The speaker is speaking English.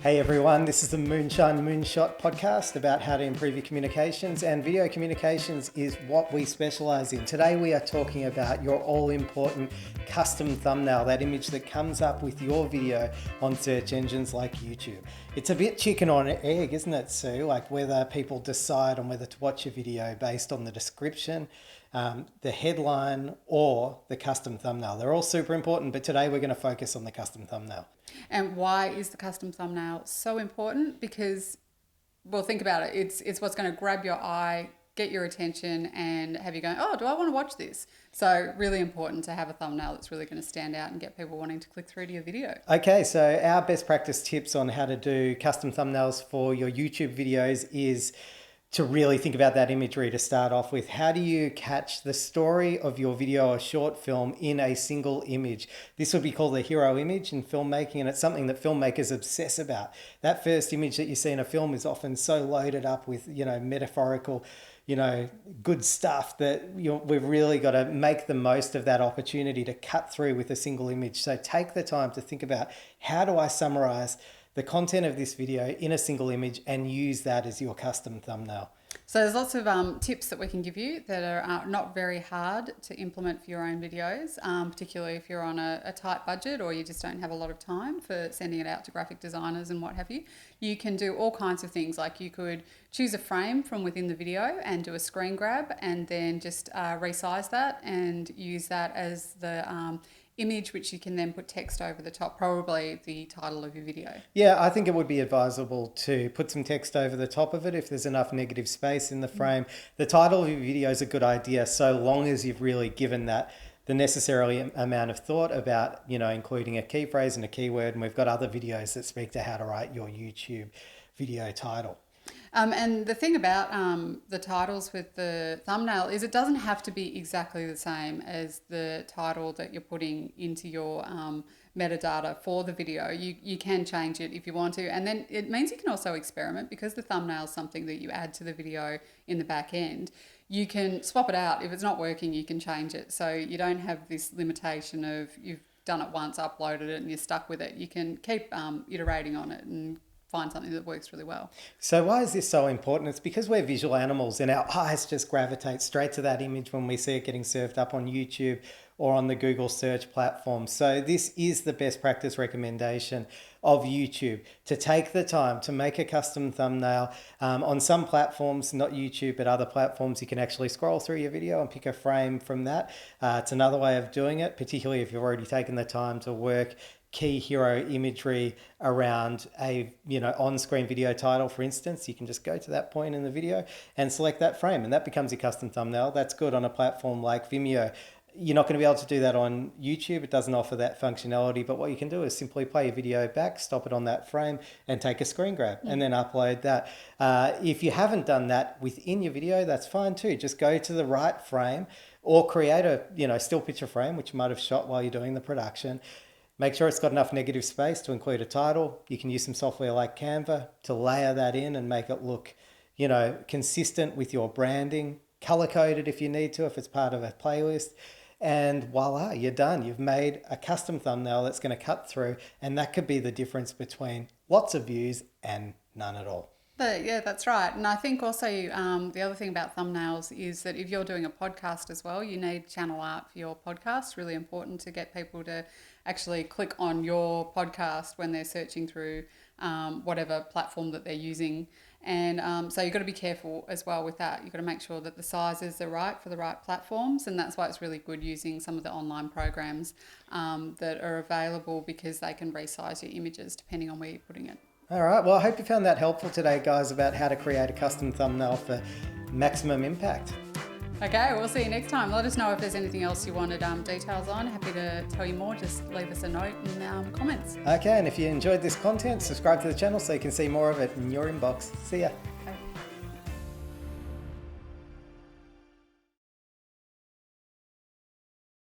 Hey everyone, this is the Moonshine Moonshot podcast about how to improve your communications, and video communications is what we specialize in. Today we are talking about your all-important custom thumbnail, that image that comes up with your video on search engines like YouTube. It's a bit chicken or an egg, isn't it, Sue? Like whether people decide on whether to watch a video based on the description, the headline, or the custom thumbnail. They're all super important, but today we're going to focus on the custom thumbnail. And why is the custom thumbnail so important? Because, well, think about it. It's what's going to grab your eye, get your attention, and have you going, oh, do I want to watch this? So really important to have a thumbnail that's really going to stand out and get people wanting to click through to your video. Okay, so our best practice tips on how to do custom thumbnails for your YouTube videos is to really think about that imagery to start off with. How do you catch the story of your video or short film in a single image? This would be called the hero image in filmmaking, and it's something that filmmakers obsess about. That first image that you see in a film is often so loaded up with, metaphorical, good stuff that we've really got to make the most of that opportunity to cut through with a single image. So take the time to think about, how do I summarize the content of this video in a single image and use that as your custom thumbnail? So there's lots of tips that we can give you that are not very hard to implement for your own videos, particularly if you're on a tight budget or you just don't have a lot of time for sending it out to graphic designers and what have you. You can do all kinds of things, like you could choose a frame from within the video and do a screen grab and then just resize that and use that as the image, which you can then put text over the top, probably the title of your video. Yeah, I think it would be advisable to put some text over the top of it if there's enough negative space in the frame. The title of your video is a good idea so long as you've really given that the necessary amount of thought about, including a key phrase and a keyword. And we've got other videos that speak to how to write your YouTube video title. And the thing about the titles with the thumbnail is it doesn't have to be exactly the same as the title that you're putting into your metadata for the video. You can change it if you want to. And then it means you can also experiment, because the thumbnail is something that you add to the video in the back end. You can swap it out. If it's not working, you can change it. So you don't have this limitation of you've done it once, uploaded it, and you're stuck with it. You can keep iterating on it and find something that works really well. So why is this so important? It's because we're visual animals and our eyes just gravitate straight to that image when we see it getting served up on YouTube or on the Google search platform. So this is the best practice recommendation of YouTube, to take the time to make a custom thumbnail. On some platforms, not YouTube, but other platforms, you can actually scroll through your video and pick a frame from that. It's another way of doing it, particularly if you've already taken the time to work key hero imagery around a on-screen video title. For instance, you can just go to that point in the video and select that frame, and that becomes your custom thumbnail. That's good on a platform like Vimeo. You're not going to be able to do that on YouTube. It doesn't offer that functionality, but what you can do is simply play your video back, stop it on that frame, and take a screen grab and then upload that. If you haven't done that within your video, that's fine too. Just go to the right frame or create a still picture frame, which you might have shot while you're doing the production. Make sure it's got enough negative space to include a title. You can use some software like Canva to layer that in and make it look, consistent with your branding. Color code it if you need to, if it's part of a playlist. And voila, you're done. You've made a custom thumbnail that's going to cut through, and that could be the difference between lots of views and none at all. But yeah, that's right. And I think also the other thing about thumbnails is that if you're doing a podcast as well, you need channel art for your podcast. Really important to get people to actually click on your podcast when they're searching through whatever platform that they're using. And so you've got to be careful as well with that. You've got to make sure that the sizes are right for the right platforms. And that's why it's really good using some of the online programs that are available, because they can resize your images depending on where you're putting it. All right. Well, I hope you found that helpful today, guys, about how to create a custom thumbnail for maximum impact. Okay, we'll see you next time. Let us know if there's anything else you wanted details on. Happy to tell you more. Just leave us a note in comments. Okay, and if you enjoyed this content, subscribe to the channel so you can see more of it in your inbox. See ya.